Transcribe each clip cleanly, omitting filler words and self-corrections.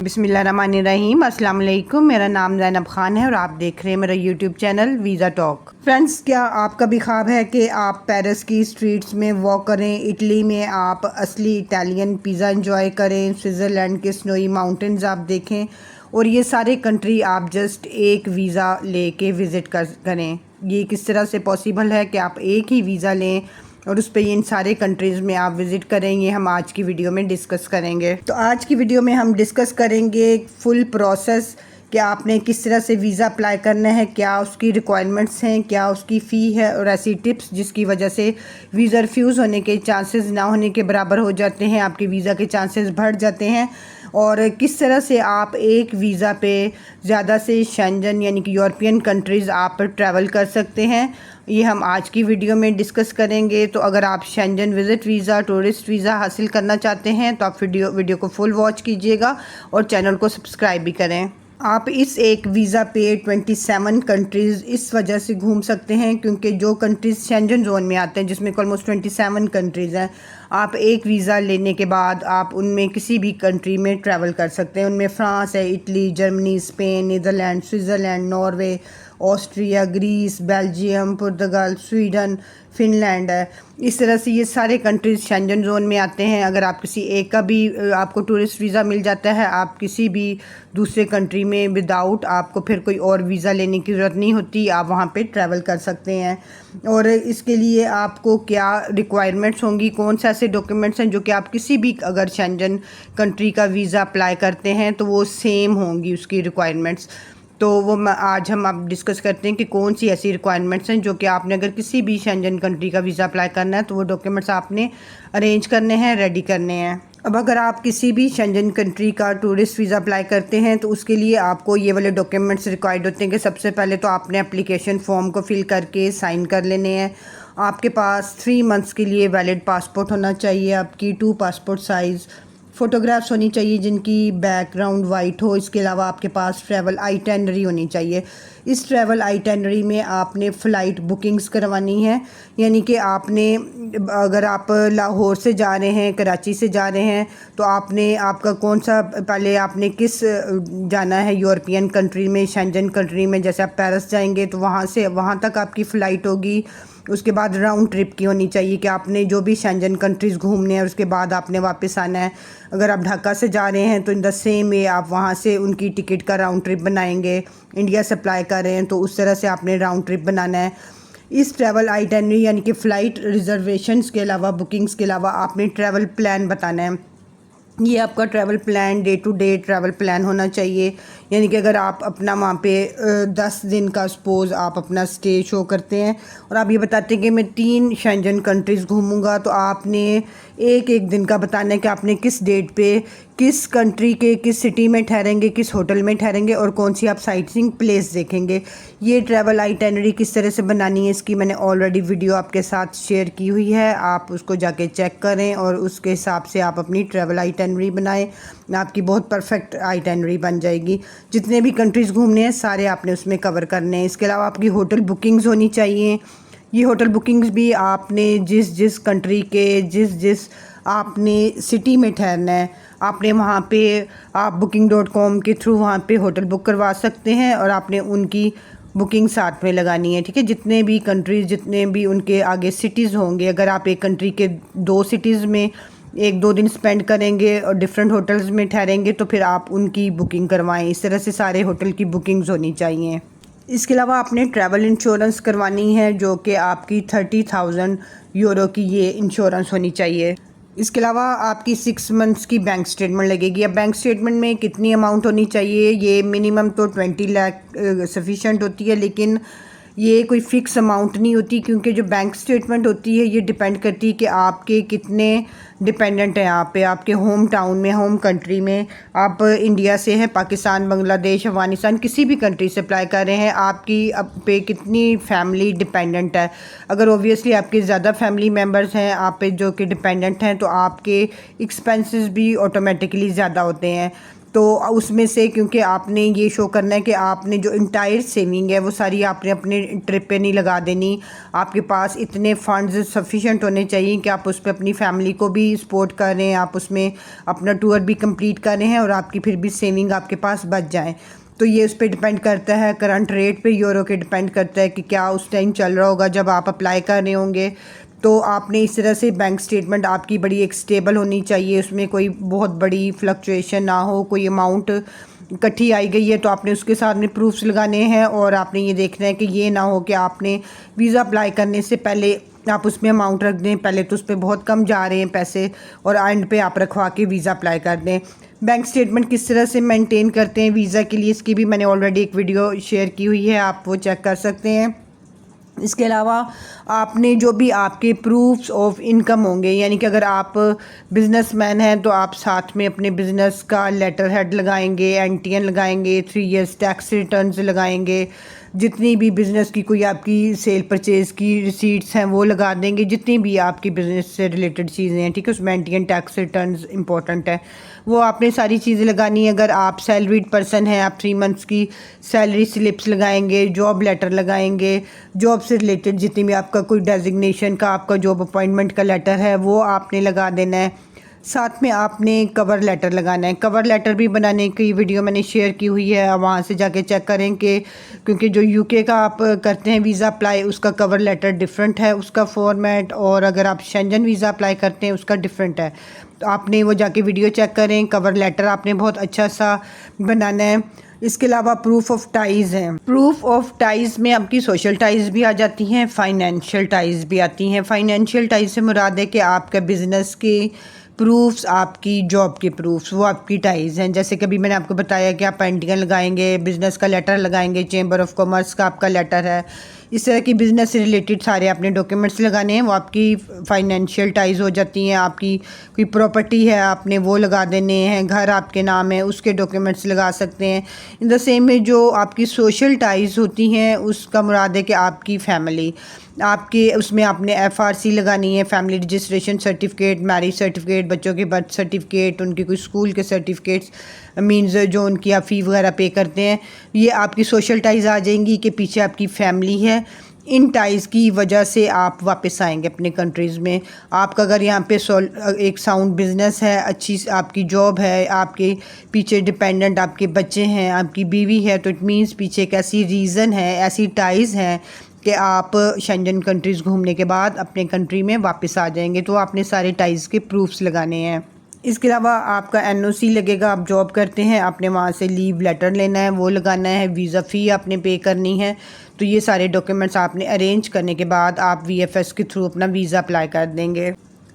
बिस्मिल्लाहिर्रहमानिर्रहीम। अस्सलाम वालेकुम। मेरा नाम ज़ैनब ख़ान है और आप देख रहे हैं मेरा YouTube channel visa talk. Friends, क्या आपका भी ख्वाब है कि आप पेरिस की स्ट्रीट्स में वॉक करें, इटली में आप असली इटालियन पिज़्ज़ा एंजॉय करें, स्विट्ज़रलैंड के स्नोई माउंटेन्स आप देखें और ये सारे कंट्री आप जस्ट एक वीज़ा लेके विज़िट करें। ये किस तरह से पॉसिबल है कि आप एक ही वीज़ा लें और उस पे इन सारे कंट्रीज़ में आप विज़िट करेंगे, हम आज की वीडियो में डिस्कस करेंगे। तो आज की वीडियो में हम डिस्कस करेंगे फुल प्रोसेस कि आपने किस तरह से वीज़ा अप्लाई करना है, क्या उसकी रिक्वायरमेंट्स हैं, क्या उसकी फ़ी है और ऐसी टिप्स जिसकी वजह से वीज़ा रिफ्यूज़ होने के चांसेस ना होने के बराबर हो जाते हैं, आपके वीज़ा के चांसेस बढ़ जाते हैं और किस तरह से आप एक वीज़ा पे ज़्यादा से शेंजन यानी कि यूरोपियन कंट्रीज़ आप ट्रैवल कर सकते हैं, ये हम आज की वीडियो में डिस्कस करेंगे। तो अगर आप Schengen visit visa, tourist visa हासिल करना चाहते हैं तो आप वीडियो को फुल वॉच कीजिएगा और चैनल को सब्सक्राइब भी करें। आप इस एक वीज़ा पे 27 कंट्रीज़ इस वजह से घूम सकते हैं क्योंकि जो कंट्रीज़ शेंजन जोन में आते हैं, जिसमें ऑलमोस्ट 27 कंट्रीज़ हैं, आप एक वीज़ा लेने के बाद आप उनमें किसी भी कंट्री में ट्रैवल कर सकते हैं। उनमें फ्रांस है, Italy, Germany, Spain, Netherland, Switzerland, Norway, Austria, Greece, Belgium, पुर्तगाल, स्वीडन, फ़िनलैंड है। इस तरह से ये सारे कंट्रीज़ शेंजन जोन में आते हैं। अगर आप किसी एक का भी आपको टूरिस्ट वीज़ा मिल जाता है, आप किसी भी दूसरे कंट्री में विदाउट आपको फिर कोई और वीज़ा लेने की ज़रूरत नहीं होती, आप वहाँ पे ट्रैवल कर सकते हैं। और इसके लिए आपको क्या रिक्वायरमेंट्स होंगी, कौन से ऐसे डॉक्यूमेंट्स हैं जो कि आप किसी भी अगर शेंजन कंट्री का वीज़ा अप्लाई करते हैं तो वो सेम होंगी उसकी रिक्वायरमेंट्स। तो वो आज हम आप डिस्कस करते हैं कि कौन सी ऐसी रिक्वायरमेंट्स हैं जो कि आपने अगर किसी भी शेंजन कंट्री का वीज़ा अप्लाई करना है तो वो डॉक्यूमेंट्स आपने अरेंज करने हैं, रेडी करने हैं। अब अगर आप किसी भी शेंजन कंट्री का टूरिस्ट वीज़ा अप्लाई करते हैं तो उसके लिए आपको ये वाले डॉक्यूमेंट्स रिक्वायर्ड होते हैं कि सबसे पहले तो आपने एप्लीकेशन फॉर्म को फिल करके साइन कर लेने हैं। आपके पास 3 मंथ्स के लिए वैलिड पासपोर्ट होना चाहिए, आपकी 2 पासपोर्ट साइज़ फ़ोटोग्राफ्स होनी चाहिए जिनकी बैकग्राउंड वाइट हो। इसके अलावा आपके पास ट्रैवल आइटेनरी होनी चाहिए। इस ट्रैवल आइटेनरी में आपने फ़्लाइट बुकिंग्स करवानी है, यानी कि आपने अगर आप लाहौर से जा रहे हैं, कराची से जा रहे हैं तो आपने आपका कौन सा पहले आपने किस जाना है यूरोपियन कंट्री में, शेंजन कंट्री में। जैसे आप पेरिस जाएंगे तो वहाँ से वहाँ तक आपकी फ़्लाइट होगी। उसके बाद राउंड ट्रिप की होनी चाहिए कि आपने जो भी शेंजन कंट्रीज़ घूमने हैं उसके बाद आपने वापस आना है। अगर आप ढाका से जा रहे हैं तो इन द सेम वे आप वहाँ से उनकी टिकट का राउंड ट्रिप बनाएंगे। इंडिया से अप्लाई कर रहे हैं तो उस तरह से आपने राउंड ट्रिप बनाना है। इस ट्रैवल आइटनरी यानी कि फ़्लाइट रिजर्वेशंस के अलावा, बुकिंग्स के अलावा आपने ट्रैवल प्लान बताना है। ये आपका travel plan day to day travel plan होना चाहिए, यानी कि अगर आप अपना वहाँ पे 10 दिन का सपोज़ आप अपना स्टे शो करते हैं और आप ये बताते हैं कि मैं 3 शेंजन कंट्रीज़ घूमूंगा, तो आपने एक दिन का बताना है कि आपने किस डेट पे किस कंट्री के किस सिटी में ठहरेंगे, किस होटल में ठहरेंगे और कौन सी आप साइट सीइंग प्लेस देखेंगे। ये ट्रैवल आइटनरी किस तरह से बनानी है इसकी मैंने ऑलरेडी वीडियो आपके साथ शेयर की हुई है, आप उसको जाके चेक करें और उसके हिसाब से आप अपनी ट्रैवल आइटनरी बनाएं। आपकी बहुत परफेक्ट आइटनरी बन जाएगी। जितने भी कंट्रीज़ घूमने हैं सारे आपने उसमें कवर करने हैं। इसके अलावा आपकी होटल बुकिंग्स होनी चाहिए। ये होटल बुकिंग्स भी आपने जिस जिस कंट्री के जिस आपने सिटी में ठहरना है आपने वहाँ पे आप booking.com के थ्रू वहाँ पे होटल बुक करवा सकते हैं और आपने उनकी बुकिंग साथ में लगानी है। ठीक है, जितने भी कंट्रीज़, जितने भी उनके आगे सिटीज़ होंगे, अगर आप एक कंट्री के 2 सिटीज़ में 1-2 दिन स्पेंड करेंगे और डिफरेंट होटल्स में ठहरेंगे तो फिर आप उनकी बुकिंग करवाएं। इस तरह से सारे होटल की बुकिंग्स होनी चाहिए। इसके अलावा आपने ट्रैवल इंश्योरेंस करवानी है जो कि आपकी 30,000 यूरो की ये इंश्योरेंस होनी चाहिए। इसके अलावा आपकी 6 मंथ्स की बैंक स्टेटमेंट लगेगी। अब बैंक स्टेटमेंट में कितनी अमाउंट होनी चाहिए, ये मिनिमम तो 20 लाख सफिशेंट होती है, लेकिन ये कोई फ़िक्स अमाउंट नहीं होती क्योंकि जो बैंक स्टेटमेंट होती है ये डिपेंड करती है कि आपके कितने डिपेंडेंट हैं आप पे, आपके होम टाउन में, होम कंट्री में। आप इंडिया से हैं, पाकिस्तान, बांग्लादेश, अफ़गानिस्तान, किसी भी कंट्री से अप्लाई कर रहे हैं, आपकी आप पे कितनी फैमिली डिपेंडेंट है। अगर ओबियसली आपके ज़्यादा फैमिली मेम्बर्स हैं आप पे जो कि डिपेंडेंट हैं तो आपके एक्सपेंसेस भी ऑटोमेटिकली ज़्यादा होते हैं। तो उसमें से क्योंकि आपने ये शो करना है कि आपने जो इंटायर सेविंग है वो सारी आपने अपने ट्रिप पे नहीं लगा देनी। आपके पास इतने फंड्स सफिशेंट होने चाहिए कि आप उस पर अपनी फैमिली को भी सपोर्ट कर रहे हैं, आप उसमें अपना टूर भी कंप्लीट कर रहे हैं और आपकी फिर भी सेविंग आपके पास बच जाए। तो ये उस पर डिपेंड करता है, करंट रेट पे यूरो के डिपेंड करता है कि क्या उस टाइम चल रहा होगा जब आप अप्लाई कर रहे होंगे। तो आपने इस तरह से बैंक स्टेटमेंट आपकी बड़ी एक स्टेबल होनी चाहिए, उसमें कोई बहुत बड़ी फ्लक्चुएशन ना हो, कोई अमाउंट इकट्ठी आई गई है तो आपने उसके साथ में प्रूफ्स लगाने हैं। और आपने ये देखना है कि ये ना हो कि आपने वीज़ा अप्लाई करने से पहले आप उसमें अमाउंट रख दें, पहले तो उस पर बहुत कम जा रहे हैं पैसे और एंड पे आप रखवा के वीज़ा अप्लाई कर दें। बैंक स्टेटमेंट किस तरह से मेंटेन करते हैं वीज़ा के लिए, इसकी भी मैंने ऑलरेडी एक वीडियो शेयर की हुई है, आप वो चेक कर सकते हैं। इसके अलावा आपने जो भी आपके प्रूफ्स ऑफ इनकम होंगे, यानी कि अगर आप बिजनेसमैन हैं तो आप साथ में अपने बिज़नेस का लेटर हेड लगाएंगे, एनटीएन लगाएंगे, 3 इयर्स टैक्स रिटर्न्स लगाएंगे, जितनी भी बिज़नेस की कोई आपकी सेल परचेज़ की रिसीट्स हैं वो लगा देंगे, जितनी भी आपकी बिज़नेस से रिलेटेड चीज़ें हैं, ठीक है, उसमें एनटीएन टैक्स रिटर्न्स इंपॉर्टेंट है, वो आपने सारी चीज़ें लगानी है। अगर आप सैलरीड पर्सन हैं, आप 3 मंथ्स की सैलरी स्लिप्स लगाएंगे, जॉब लेटर लगाएंगे, जॉब से रिलेटेड जितनी भी आपका कोई डेजिग्नेशन का, आपका जॉब अपॉइंटमेंट का लेटर है वो आपने लगा देना है। साथ में आपने कवर लेटर लगाना है। कवर लेटर भी बनाने की वीडियो मैंने शेयर की हुई है, वहाँ से जाके चेक करें कि क्योंकि जो यूके का आप करते हैं वीज़ा अप्लाई, उसका कवर लेटर डिफरेंट है उसका फॉर्मेट, और अगर आप शेंजन वीज़ा अप्लाई करते हैं उसका डिफरेंट है। तो आपने वो जाके वीडियो चेक करें, कवर लेटर आपने बहुत अच्छा सा बनाना है। इसके अलावा प्रूफ ऑफ टाइज़ हैं। प्रूफ ऑफ टाइज़ में आपकी सोशल टाइज़ भी आ जाती हैं, फाइनेंशियल टाइज़ भी आती हैं। फाइनेंशियल टाइज़ से मुराद है कि आपका बिज़नेस के प्रूफ्स, आपकी जॉब के प्रूफ्स, वो आपकी टाइज़ हैं। जैसे कि अभी मैंने आपको बताया कि आप एनटीएन लगाएंगे, बिज़नेस का लेटर लगाएंगे, चेंबर ऑफ कॉमर्स का आपका लेटर है, इस तरह की बिज़नेस से रिलेटेड सारे आपने डॉक्यूमेंट्स लगाने हैं, वो आपकी फाइनेंशियल टाइज़ हो जाती हैं। आपकी कोई प्रॉपर्टी है आपने वो लगा देने हैं, घर आपके नाम है उसके डॉक्यूमेंट्स लगा सकते हैं। इन द सेम में जो आपकी सोशल टाइज़ होती हैं उसका मुराद है कि आपकी फैमिली, आपके उसमें आपने एफआरसी लगानी है, family registration certificate, marriage certificate, बच्चों के बर्थ सर्टिफिकेट, उनके कोई स्कूल के सर्टिफिकेट्स, मीन्स जो उनकी आप फ़ी वगैरह पे करते हैं, ये आपकी सोशल टाइज़ आ जाएंगी कि पीछे आपकी फैमिली है। इन टाइज़ की वजह से आप वापस आएंगे अपने कंट्रीज़ में। आपका अगर यहाँ पे एक साउंड बिज़नेस है, अच्छी आपकी जॉब है, आपके पीछे डिपेंडेंट आपके बच्चे हैं, आपकी बीवी है, तो इट मीन्स पीछे एक ऐसी रीज़न है, ऐसी टाइज़ हैं कि आप शेंजन कंट्रीज़ घूमने के बाद अपने कंट्री में वापस आ जाएंगे। तो आपने सारे टाइज़ के प्रूफ्स लगाने हैं। इसके अलावा आपका एनओसी लगेगा, आप जॉब करते हैं, आपने वहाँ से लीव लेटर लेना है, वो लगाना है, वीज़ा फ़ी आपने पे करनी है। तो ये सारे डॉक्यूमेंट्स आपने अरेंज करने के बाद आप वीएफएस के थ्रू अपना वीज़ा अप्लाई कर देंगे।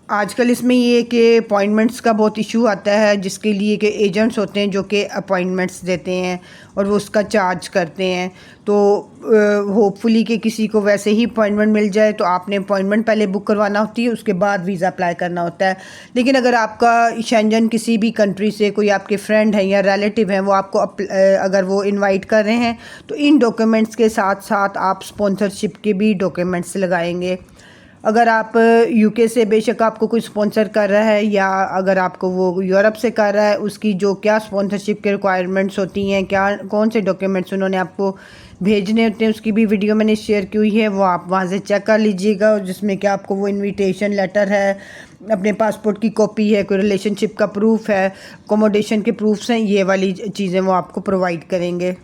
आजकल इसमें ये कि अपॉइंटमेंट्स का बहुत इशू आता है, जिसके लिए कि एजेंट्स होते हैं जो कि अपॉइंटमेंट्स देते हैं और वो उसका चार्ज करते हैं। तो होपफुली कि किसी को वैसे ही अपॉइंटमेंट मिल जाए, तो आपने अपॉइंटमेंट पहले बुक करवाना होती है, उसके बाद वीज़ा अप्लाई करना होता है। लेकिन अगर आपका शेंजन किसी भी कंट्री से कोई आपके फ्रेंड है या रिलेटिव हैं, वो आपको अगर वो इनवाइट कर रहे हैं, तो इन डॉक्यूमेंट्स के साथ साथ आप स्पॉन्सरशिप के भी डॉक्यूमेंट्स लगाएंगे। अगर आप यूके से बेशक आपको कोई स्पॉन्सर कर रहा है, या अगर आपको वो यूरोप से कर रहा है, उसकी जो क्या स्पॉन्सरशिप के रिक्वायरमेंट्स होती हैं, क्या कौन से डॉक्यूमेंट्स उन्होंने आपको भेजने होते हैं, उसकी भी वीडियो मैंने शेयर की हुई है, वो आप वहाँ से चेक कर लीजिएगा। जिसमें कि आपको वो इनविटेशन लेटर है, अपने पासपोर्ट की कॉपी है, कोई रिलेशनशिप का प्रूफ है, अकोमोडेशन के प्रूफ्स हैं, ये वाली चीज़ें वो आपको प्रोवाइड करेंगे।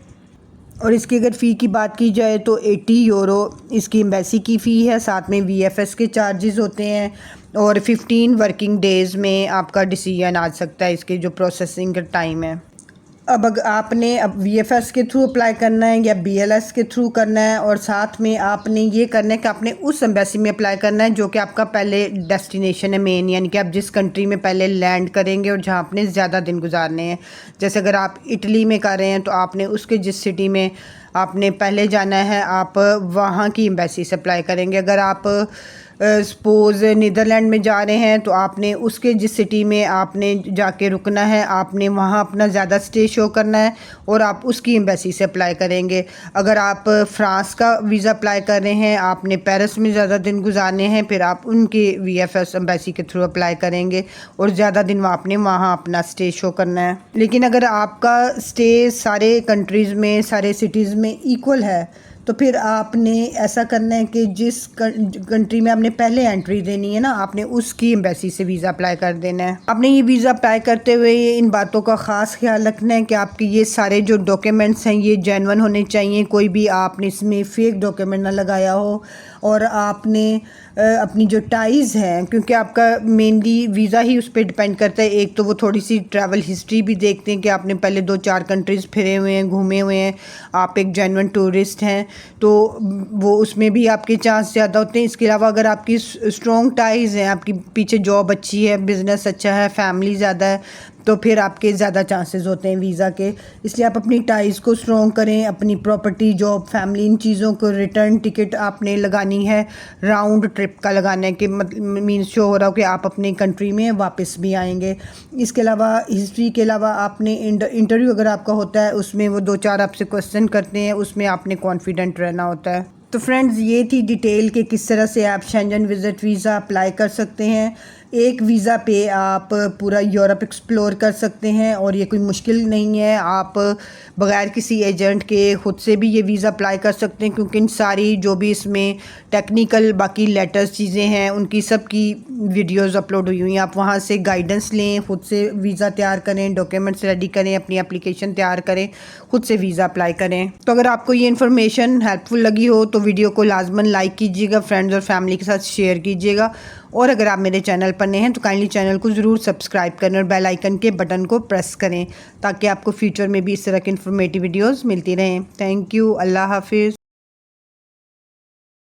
और इसकी अगर फ़ी की बात की जाए तो 80 यूरो इसकी एम्बेसी की फ़ी है, साथ में वीएफएस के चार्जेस होते हैं, और 15 वर्किंग डेज़ में आपका डिसीजन आ सकता है, इसके जो प्रोसेसिंग का टाइम है। अब आपने वीएफएस के थ्रू अप्लाई करना है या बीएलएस के थ्रू करना है, और साथ में आपने ये करना है कि आपने उस एम्बेसी में अप्लाई करना है जो कि आपका पहले डेस्टिनेशन है मेन, यानी कि आप जिस कंट्री में पहले लैंड करेंगे और जहाँ आपने ज़्यादा दिन गुजारने हैं। जैसे अगर आप इटली में कर रहे हैं तो आपने उसके जिस सिटी में आपने पहले जाना है, आप वहाँ की एम्बेसी से अप्लाई करेंगे। अगर आप सपोज़ नीदरलैंड में जा रहे हैं तो आपने उसके जिस सिटी में आपने जाके रुकना है, आपने वहाँ अपना ज़्यादा स्टे शो करना है और आप उसकी एम्बेसी से अप्लाई करेंगे। अगर आप फ़्रांस का वीज़ा अप्लाई कर रहे हैं, आपने पेरिस में ज़्यादा दिन गुजारने हैं, फिर आप उनके VFS एम्बेसी के थ्रू अप्लाई करेंगे और ज़्यादा दिन आपने वहाँ अपना स्टे शो करना है। लेकिन अगर आपका स्टे सारे कंट्रीज़ में, सारे सिटीज़ में इक्वल है तो फिर आपने ऐसा करना है कि जिस कंट्री में आपने पहले एंट्री देनी है ना, आपने उसकी एम्बेसी से वीज़ा अप्लाई कर देना है। आपने ये वीज़ा अप्लाई करते हुए इन बातों का ख़ास ख्याल रखना है कि आपके ये सारे जो डॉक्यूमेंट्स हैं ये जेन्युइन होने चाहिए, कोई भी आपने इसमें फ़ेक डॉक्यूमेंट ना लगाया हो। और आपने अपनी जो टाइज़ हैं, क्योंकि आपका मेनली वीज़ा ही उस पर डिपेंड करता है। एक तो वो थोड़ी सी ट्रैवल हिस्ट्री भी देखते हैं कि आपने पहले 2-4 कंट्रीज़ फिरे हुए हैं, घूमे हुए हैं, आप एक जेन्युइन टूरिस्ट हैं, तो वो उसमें भी आपके चांस ज़्यादा होते हैं। इसके अलावा अगर आपकी स्ट्रॉन्ग टाइज़ हैं, आपकी पीछे जॉब अच्छी है, बिज़नेस अच्छा है, फैमिली ज़्यादा है, तो फिर आपके ज़्यादा चांसेस होते हैं वीज़ा के। इसलिए आप अपनी टाइज़ को स्ट्रॉन्ग करें, अपनी प्रॉपर्टी, जॉब, फैमिली, इन चीज़ों को रिटर्न टिकट आपने लगानी है, राउंड ट्रिप का लगाना है कि मीन्स शो हो रहा हो कि आप अपनी कंट्री में वापस भी आएंगे। इसके अलावा हिस्ट्री के अलावा आपने इंटरव्यू अगर आपका होता है उसमें वो 2-4 आपसे क्वेश्चन करते हैं, उसमें आपने कॉन्फिडेंट रहना होता है। तो फ्रेंड्स, ये थी डिटेल कि किस तरह से आप शेंजन विज़िट वीज़ा अप्लाई कर सकते हैं। एक वीज़ा पे आप पूरा यूरोप एक्सप्लोर कर सकते हैं और ये कोई मुश्किल नहीं है। आप बग़ैर किसी एजेंट के ख़ुद से भी ये वीज़ा अप्लाई कर सकते हैं, क्योंकि इन सारी जो भी इसमें टेक्निकल बाकी लेटर्स चीज़ें हैं उनकी सब की वीडियोज़ अपलोड हुई हुई हैं। आप वहाँ से गाइडेंस लें, ख़ुद से वीज़ा तैयार करें, डॉक्यूमेंट्स रेडी करें, अपनी एप्लीकेशन तैयार करें, ख़ुद से वीज़ा अप्लाई करें। तो अगर आपको ये इन्फॉर्मेशन हेल्पफुल लगी हो तो वीडियो को लाजमन लाइक कीजिएगा, फ्रेंड्स और फैमिली के साथ शेयर कीजिएगा। और अगर आप मेरे चैनल पर नए हैं तो काइंडली चैनल को ज़रूर सब्सक्राइब करें और बेल आइकन के बटन को प्रेस करें ताकि आपको फ्यूचर में भी इस तरह की इन्फॉर्मेटिव वीडियोस मिलती रहें। Thank you. अल्लाह हाफिज़।